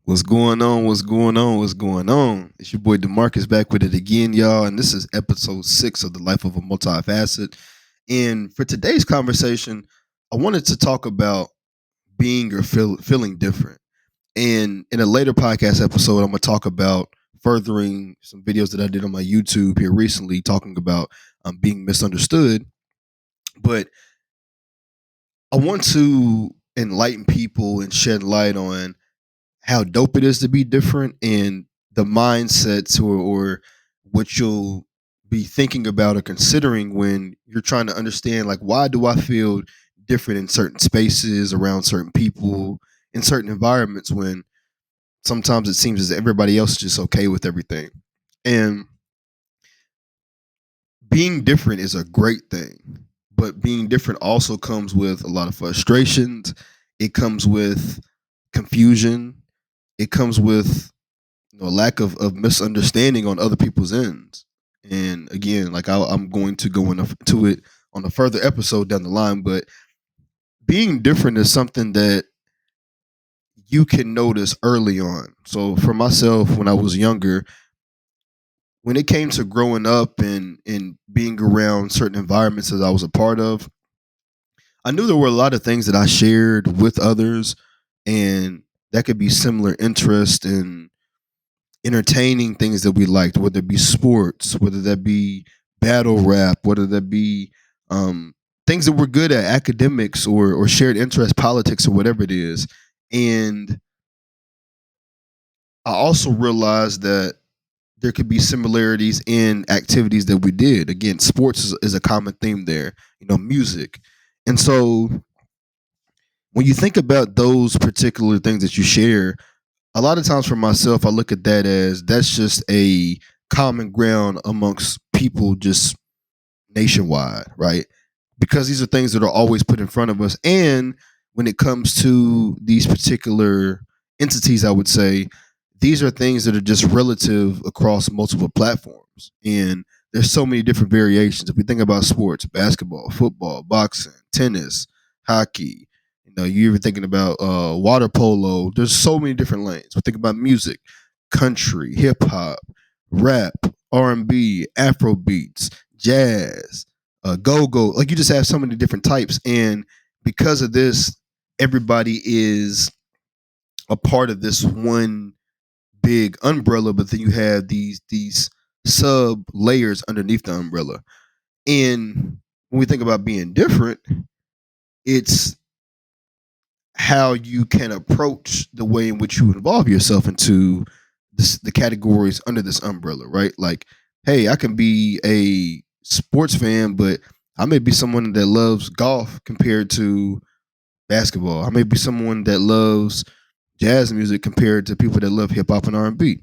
What's going on? What's going on? What's going on? It's your boy Demarcus back with it again, y'all. And this is episode 6 of the Life of a Multifacet. And for today's conversation, I wanted to talk about being or feeling different. And in a later podcast episode, I'm going to talk about furthering some videos that I did on my YouTube here recently, talking about being misunderstood. But I want to enlighten people and shed light on how dope it is to be different and the mindsets or what you'll be thinking about or considering when you're trying to understand, like, why do I feel different in certain spaces, around certain people, in certain environments, when sometimes it seems as if everybody else is just okay with everything. And being different is a great thing, but being different also comes with a lot of frustrations. It comes with confusion. It comes with a lack of misunderstanding on other people's ends. And again, like I'm going to go into it on a further episode down the line, but being different is something that you can notice early on. So for myself, when I was younger, when it came to growing up and being around certain environments that I was a part of, I knew there were a lot of things that I shared with others, and that could be similar interest and entertaining things that we liked, whether it be sports, whether that be battle rap, whether that be um, things that we're good at, academics or shared interest, politics, or whatever it is. And I also realized that there could be similarities in activities that we did. Again, sports is a common theme there, music. And so when you think about those particular things that you share, a lot of times for myself, I look at that as that's just a common ground amongst people just nationwide, right? Because these are things that are always put in front of us. And when it comes to these particular entities, I would say these are things that are just relative across multiple platforms. And there's so many different variations. If we think about sports, basketball, football, boxing, tennis, hockey, you're even thinking about water polo. There's so many different lanes. We think about music, country, hip hop, rap, R&B, Afro beats, jazz, go go. Like, you just have so many different types, and because of this, everybody is a part of this one big umbrella. But then you have these sub layers underneath the umbrella. And when we think about being different, it's how you can approach the way in which you involve yourself into the categories under this umbrella, right? Like, hey, I can be a sports fan, but I may be someone that loves golf compared to basketball. I may be someone that loves jazz music compared to people that love hip hop and R&B.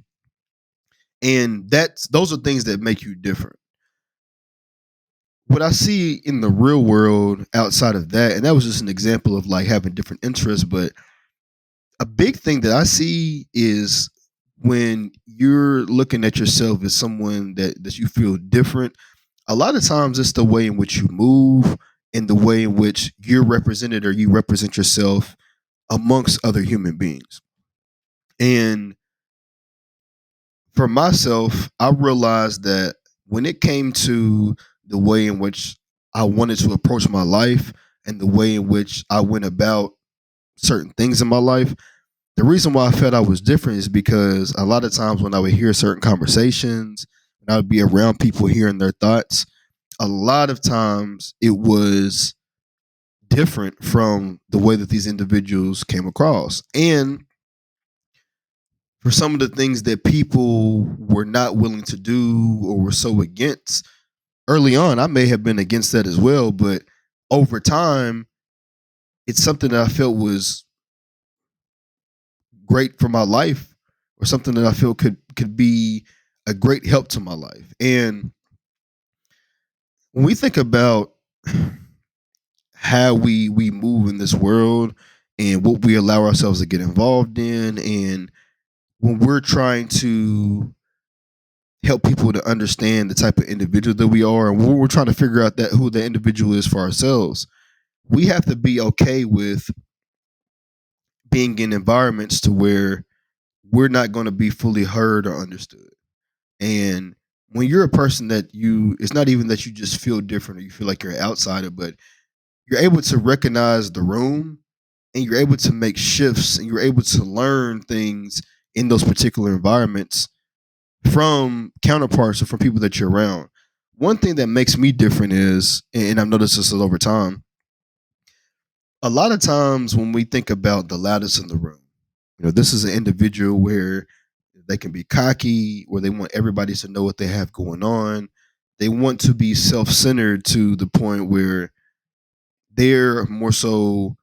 And those are things that make you different. What I see in the real world outside of that, and that was just an example of like having different interests, but a big thing that I see is when you're looking at yourself as someone that you feel different, a lot of times it's the way in which you move and the way in which you're represented or you represent yourself amongst other human beings. And for myself, I realized that when it came to the way in which I wanted to approach my life and the way in which I went about certain things in my life, the reason why I felt I was different is because a lot of times when I would hear certain conversations and I would be around people hearing their thoughts, a lot of times it was different from the way that these individuals came across. And for some of the things that people were not willing to do or were so against early on, I may have been against that as well. But over time, it's something that I felt was great for my life, or something that I feel could be a great help to my life. And when we think about how we move in this world and what we allow ourselves to get involved in, and when we're trying to help people to understand the type of individual that we are, and when we're trying to figure out that who the individual is for ourselves, we have to be okay with being in environments to where we're not going to be fully heard or understood. And when you're a person that it's not even that you just feel different or you feel like you're an outsider, but you're able to recognize the room and you're able to make shifts and you're able to learn things in those particular environments from counterparts or from people that you're around. One thing that makes me different is, and I've noticed this over time, a lot of times when we think about the loudest in the room, this is an individual where they can be cocky, where they want everybody to know what they have going on. They want to be self centered to the point where they're more so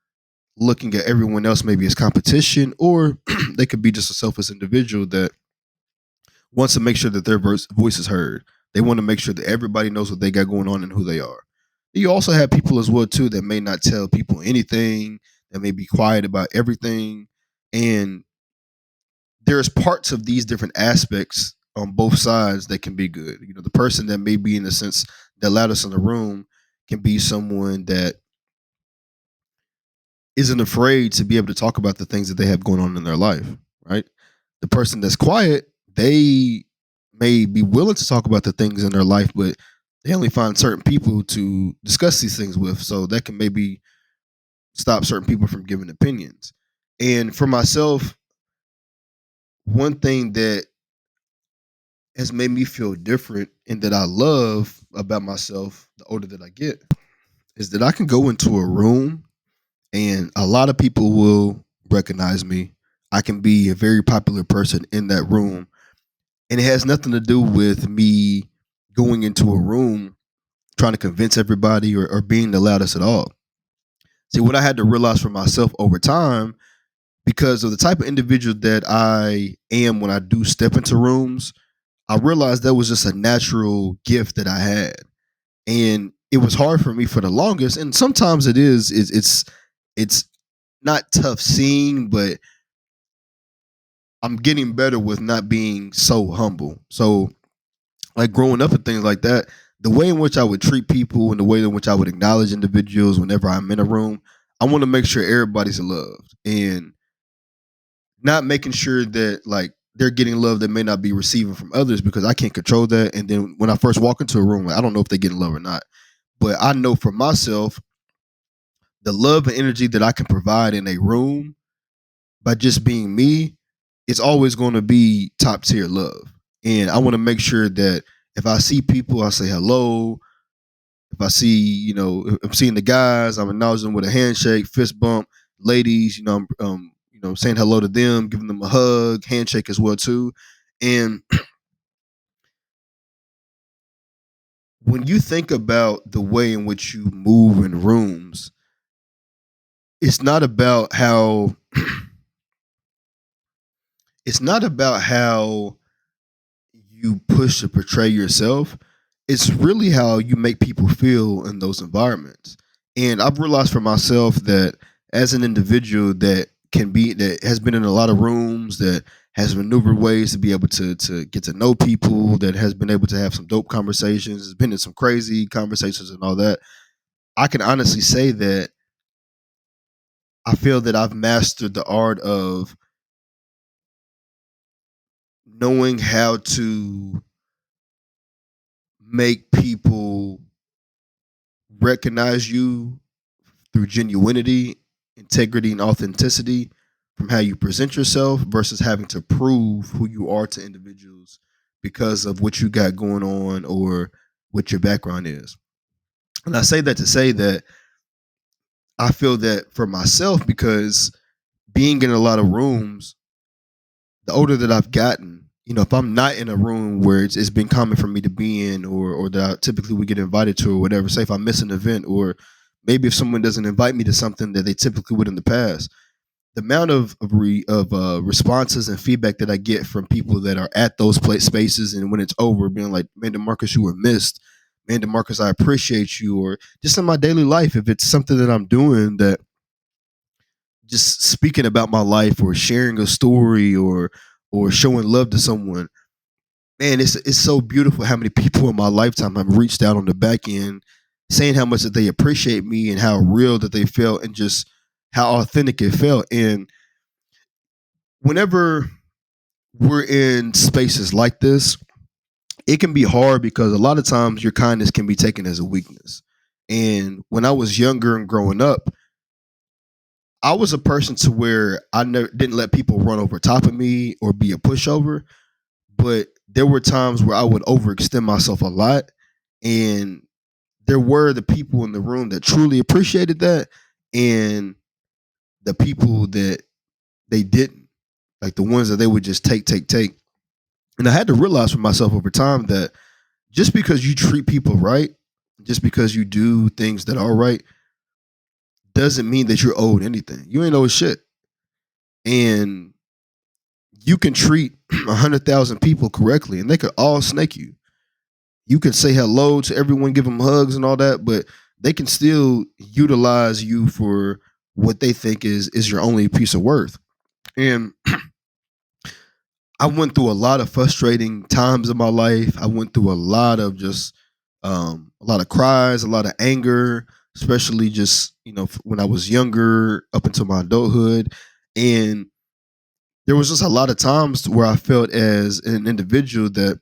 looking at everyone else maybe as competition, or they could be just a selfish individual that wants to make sure that their voice is heard. They want to make sure that everybody knows what they got going on and who they are. You also have people as well too that may not tell people anything, that may be quiet about everything, and there's parts of these different aspects on both sides that can be good. The person that may be in a sense the loudest in the room can be someone that isn't afraid to be able to talk about the things that they have going on in their life, right? The person that's quiet, they may be willing to talk about the things in their life, but they only find certain people to discuss these things with. So that can maybe stop certain people from giving opinions. And for myself, one thing that has made me feel different and that I love about myself the older that I get is that I can go into a room and a lot of people will recognize me. I can be a very popular person in that room, and it has nothing to do with me going into a room trying to convince everybody or being the loudest at all. See, what I had to realize for myself over time, because of the type of individual that I am when I do step into rooms, I realized that was just a natural gift that I had. And it was hard for me for the longest. And sometimes it's not tough seeing, but I'm getting better with not being so humble. So, like growing up and things like that, the way in which I would treat people and the way in which I would acknowledge individuals whenever I'm in a room, I want to make sure everybody's loved and not making sure that like they're getting love that may not be receiving from others because I can't control that. And then when I first walk into a room, like, I don't know if they're getting love or not, but I know for myself the love and energy that I can provide in a room by just being me, it's always going to be top tier love. And I want to make sure that if I see people, I say hello. If I see, if I'm seeing the guys, I'm acknowledging them with a handshake, fist bump. Ladies, I'm, saying hello to them, giving them a hug, handshake as well too. And when you think about the way in which you move in rooms, it's not about how it's not about how you push to portray yourself. It's really how you make people feel in those environments. And I've realized for myself that as an individual that has been in a lot of rooms, that has maneuvered ways to be able to get to know people, that has been able to have some dope conversations, has been in some crazy conversations and all that. I can honestly say that I feel that I've mastered the art of knowing how to make people recognize you through genuinity, integrity, and authenticity from how you present yourself versus having to prove who you are to individuals because of what you got going on or what your background is. And I say that to say that I feel that for myself, because being in a lot of rooms, the older that I've gotten, if I'm not in a room where it's been common for me to be in, or that I typically would get invited to, or whatever, say if I miss an event, or maybe if someone doesn't invite me to something that they typically would in the past, the amount of responses and feedback that I get from people that are at those spaces, and when it's over, being like, "Man, DeMarcus, you were missed. Man, DeMarcus, I appreciate you," or just in my daily life, if it's something that I'm doing that just speaking about my life or sharing a story or showing love to someone, man, it's so beautiful how many people in my lifetime have reached out on the back end saying how much that they appreciate me and how real that they felt and just how authentic it felt. And whenever we're in spaces like this, it can be hard because a lot of times your kindness can be taken as a weakness. And when I was younger and growing up, I was a person to where I never didn't let people run over top of me or be a pushover, but there were times where I would overextend myself a lot, and there were the people in the room that truly appreciated that, and the people that they didn't, like the ones that they would just take. And I had to realize for myself over time that just because you treat people right, just because you do things that are right, doesn't mean that you're owed anything. You ain't owed shit. And you can treat 100,000 people correctly and they could all snake you. You can say hello to everyone, give them hugs and all that, but they can still utilize you for what they think is your only piece of worth. And I went through a lot of frustrating times in my life. I went through a lot of just a lot of cries, a lot of anger, especially just when I was younger up until my adulthood. And there was just a lot of times where I felt as an individual that,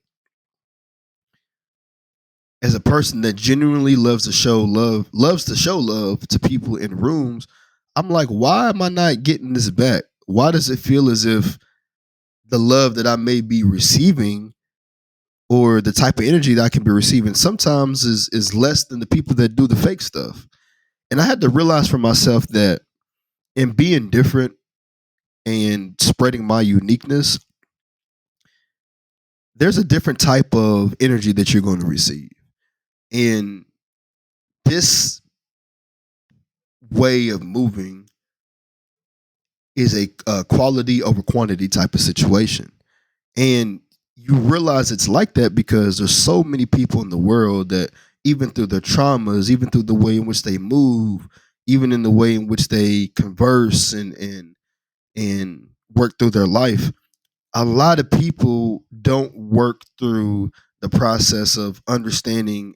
as a person that genuinely loves to show love to people in rooms, I'm like, why am I not getting this back? Why does it feel as if the love that I may be receiving, or the type of energy that I can be receiving, sometimes is less than the people that do the fake stuff? And I had to realize for myself that in being different and spreading my uniqueness, there's a different type of energy that you're going to receive. And this way of moving is a quality over quantity type of situation. And you realize it's like that because there's so many people in the world that, even through their traumas, even through the way in which they move, even in the way in which they converse and work through their life, a lot of people don't work through the process of understanding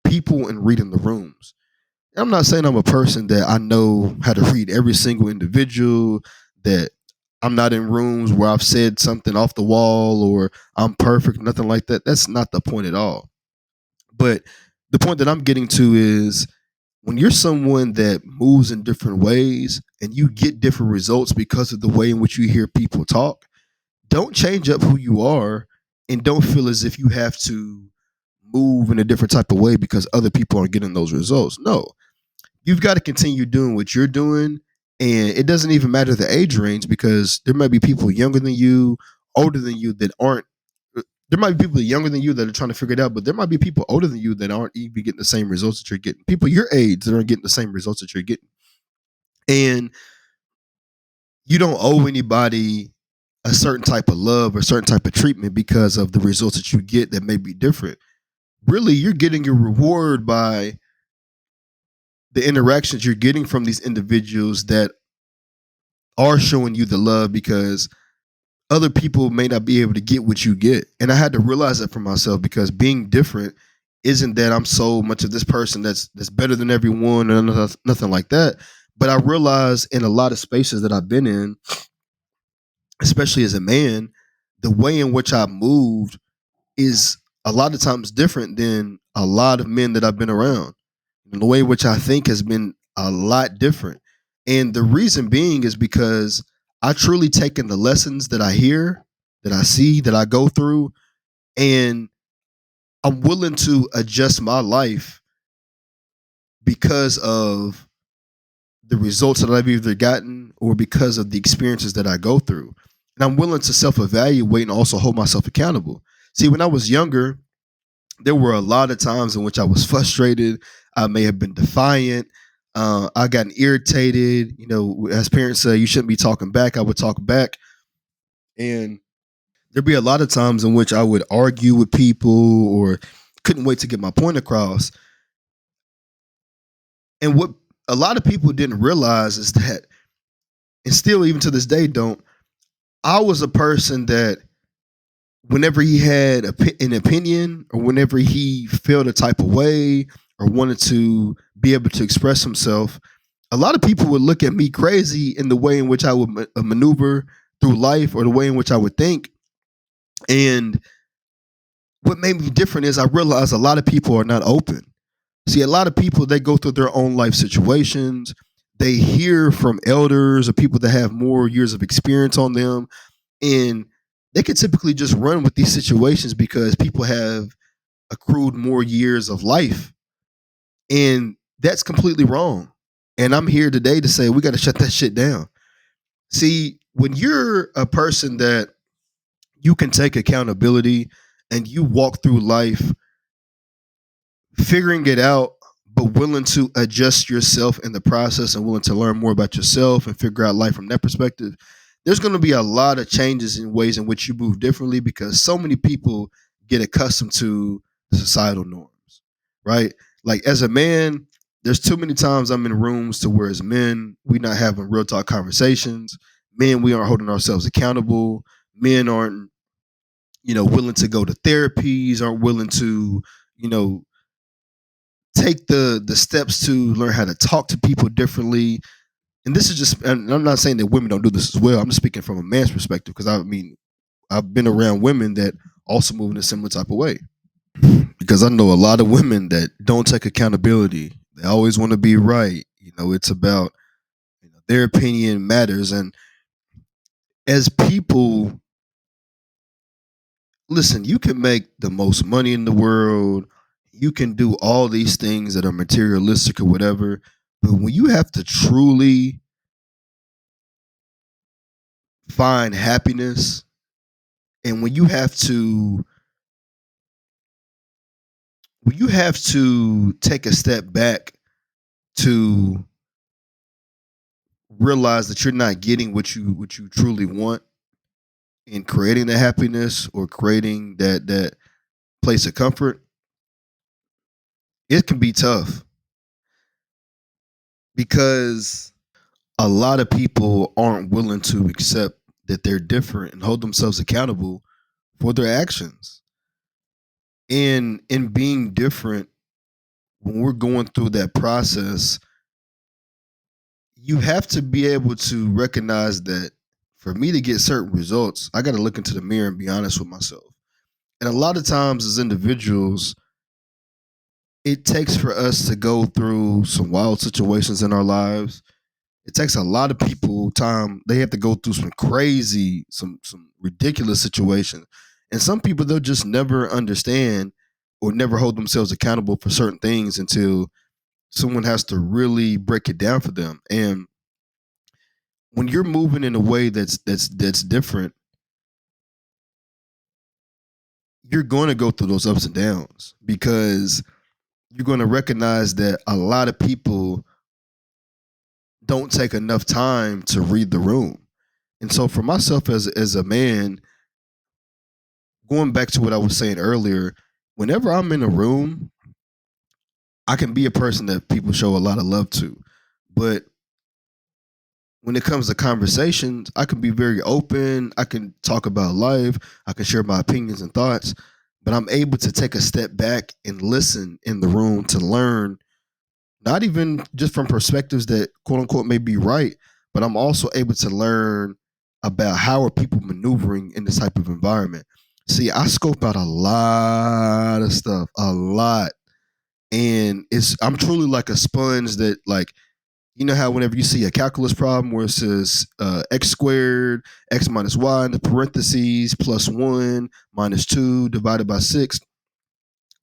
people and reading the rooms. I'm not saying I'm a person that I know how to read every single individual, that I'm not in rooms where I've said something off the wall or I'm perfect, nothing like that. That's not the point at all. But the point that I'm getting to is, when you're someone that moves in different ways and you get different results because of the way in which you hear people talk, don't change up who you are, and don't feel as if you have to move in a different type of way because other people aren't getting those results. No, you've got to continue doing what you're doing. And it doesn't even matter the age range, because there might be people younger than you, older than you that aren't. There might be people younger than you that are trying to figure it out, but there might be people older than you that aren't even getting the same results that you're getting. People your age that aren't getting the same results that you're getting. And you don't owe anybody a certain type of love or certain type of treatment because of the results that you get that may be different. Really, you're getting your reward by the interactions you're getting from these individuals that are showing you the love, because other people may not be able to get what you get. And I had to realize that for myself, because being different isn't that I'm so much of this person that's better than everyone or nothing like that. But I realized in a lot of spaces that I've been in, especially as a man, the way in which I moved is a lot of times different than a lot of men that I've been around. And the way in which I think has been a lot different. And the reason being is because I truly taken the lessons that I hear, that I see, that I go through, and I'm willing to adjust my life because of the results that I've either gotten or because of the experiences that I go through. And I'm willing to self evaluate and also hold myself accountable. See, when I was younger, there were a lot of times in which I was frustrated. I may have been defiant. I got irritated. As parents say, you shouldn't be talking back. I would talk back. And there'd be a lot of times in which I would argue with people or couldn't wait to get my point across. And what a lot of people didn't realize is that, and still even to this day don't, I was a person that whenever he had an opinion, or whenever he felt a type of way or wanted to be able to express himself, a lot of people would look at me crazy in the way in which I would maneuver through life, or the way in which I would think. And what made me different is I realized a lot of people are not open. See, a lot of people, they go through their own life situations. They hear from elders or people that have more years of experience on them, and they can typically just run with these situations because people have accrued more years of life, and that's completely wrong. And I'm here today to say we got to shut that shit down. See, when you're a person that you can take accountability and you walk through life figuring it out, but willing to adjust yourself in the process and willing to learn more about yourself and figure out life from that perspective, there's going to be a lot of changes in ways in which you move differently because so many people get accustomed to the societal norms, right? Like as a man, there's too many times I'm in rooms to where as men, we not having real talk conversations. Men, we aren't holding ourselves accountable. Men aren't, willing to go to therapies, aren't willing to, you know, take the steps to learn how to talk to people differently. And this is just, and I'm not saying that women don't do this as well. I'm just speaking from a man's perspective because I mean, I've been around women that also move in a similar type of way. Because I know a lot of women that don't take accountability. They always want to be right. It's about their opinion matters. And as people, listen, you can make the most money in the world. You can do all these things that are materialistic or whatever. But when you have to truly find happiness and when you have to take a step back to realize that you're not getting what you truly want in creating the happiness or creating that place of comfort, it can be tough because a lot of people aren't willing to accept that they're different and hold themselves accountable for their actions. And in being different, when we're going through that process, you have to be able to recognize that for me to get certain results, I got to look into the mirror and be honest with myself. And a lot of times, as individuals, it takes for us to go through some wild situations in our lives. It takes a lot of people time. They have to go through some crazy, some ridiculous situations. And some people they'll just never understand or never hold themselves accountable for certain things until someone has to really break it down for them. And when you're moving in a way that's different, you're going to go through those ups and downs because you're going to recognize that a lot of people don't take enough time to read the room. And so for myself as a man, going back to what I was saying earlier, whenever I'm in a room, I can be a person that people show a lot of love to. But when it comes to conversations, I can be very open. I can talk about life. I can share my opinions and thoughts. But I'm able to take a step back and listen in the room to learn, not even just from perspectives that quote unquote may be right, but I'm also able to learn about how are people maneuvering in this type of environment. See, I scope out a lot of stuff, a lot. And I'm truly like a sponge that like how whenever you see a calculus problem where it says x squared, x minus y in the parentheses, plus 1 minus 2 divided by 6,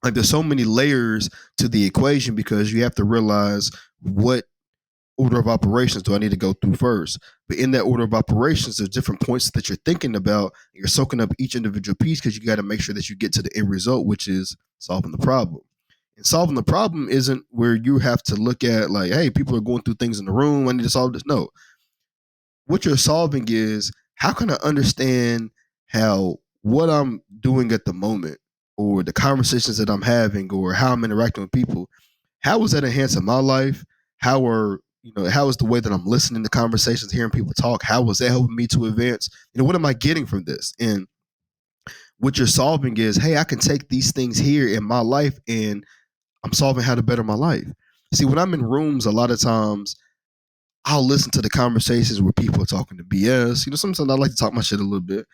like there's so many layers to the equation because you have to realize what order of operations do I need to go through first. But in that order of operations, there's different points that you're thinking about. You're soaking up each individual piece because you got to make sure that you get to the end result, which is solving the problem. And solving the problem isn't where you have to look at like, hey, people are going through things in the room. I need to solve this. No, what you're solving is how can I understand how what I'm doing at the moment or the conversations that I'm having or how I'm interacting with people, how is that enhancing my life? How is the way that I'm listening to conversations, hearing people talk, how was that helping me to advance? What am I getting from this? And what you're solving is, hey, I can take these things here in my life and I'm solving how to better my life. See, when I'm in rooms, a lot of times I'll listen to the conversations where people are talking to BS. Sometimes I like to talk my shit a little bit,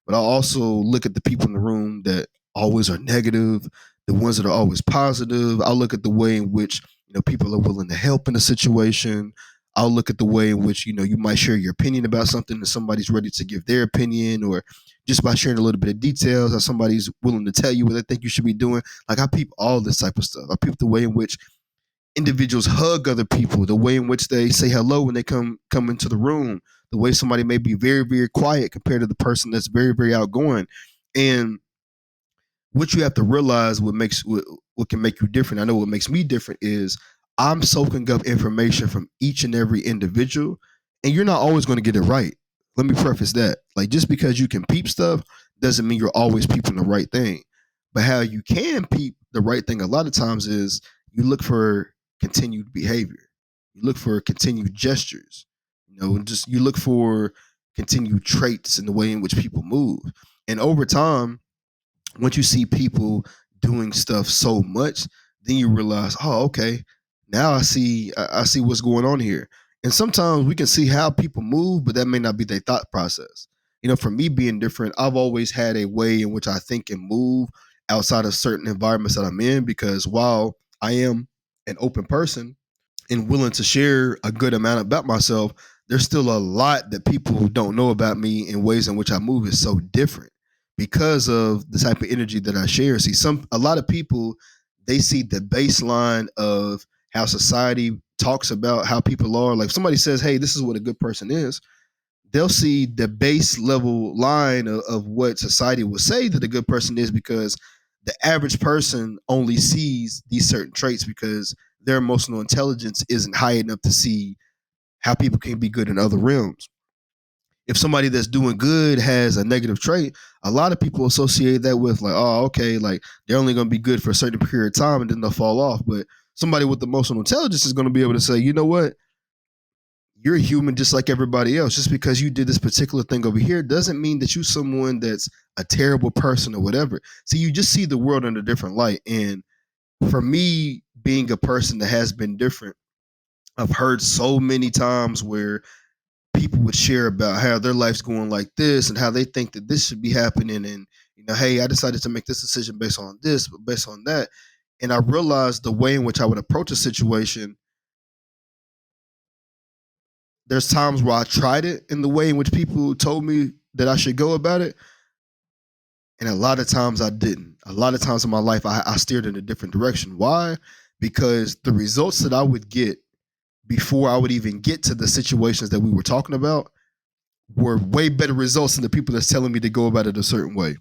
but I also look at the people in the room that always are negative, the ones that are always positive. I'll look at the way in which people are willing to help in a situation. I'll look at the way in which you might share your opinion about something and somebody's ready to give their opinion, or just by sharing a little bit of details, that somebody's willing to tell you what they think you should be doing. Like, I peep all this type of stuff. I peep the way in which individuals hug other people, the way in which they say hello when they come into the room, the way somebody may be very, very quiet compared to the person that's very, very outgoing. And what you have to realize, what can make you different. I know what makes me different is I'm soaking up information from each and every individual, and you're not always going to get it right. Let me preface that. Like, just because you can peep stuff doesn't mean you're always peeping the right thing. But how you can peep the right thing a lot of times is you look for continued behavior. You look for continued gestures. Just you look for continued traits in the way in which people move. And over time, once you see people doing stuff so much, then you realize, oh, okay, now I see what's going on here. And sometimes we can see how people move, but that may not be their thought process. For me being different, I've always had a way in which I think and move outside of certain environments that I'm in, because while I am an open person and willing to share a good amount about myself, there's still a lot that people don't know about me, in ways in which I move is so different because of the type of energy that I share. See, a lot of people, they see the baseline of how society talks about how people are. Like, if somebody says, "Hey, this is what a good person is," they'll see the base level line of what society will say that a good person is, because the average person only sees these certain traits because their emotional intelligence isn't high enough to see how people can be good in other realms. If somebody that's doing good has a negative trait, a lot of people associate that with, like, oh, okay, like they're only going to be good for a certain period of time and then they'll fall off. But somebody with emotional intelligence is going to be able to say, you know what, you're a human just like everybody else. Just because you did this particular thing over here doesn't mean that you're someone that's a terrible person or whatever. So you just see the world in a different light. And for me, being a person that has been different, I've heard so many times where people would share about how their life's going like this and how they think that this should be happening. And, hey, I decided to make this decision based on this, but based on that. And I realized the way in which I would approach a situation, there's times where I tried it in the way in which people told me that I should go about it. And a lot of times I didn't. A lot of times in my life, I steered in a different direction. Why? Because the results that I would get before I would even get to the situations that we were talking about were way better results than the people that's telling me to go about it a certain way.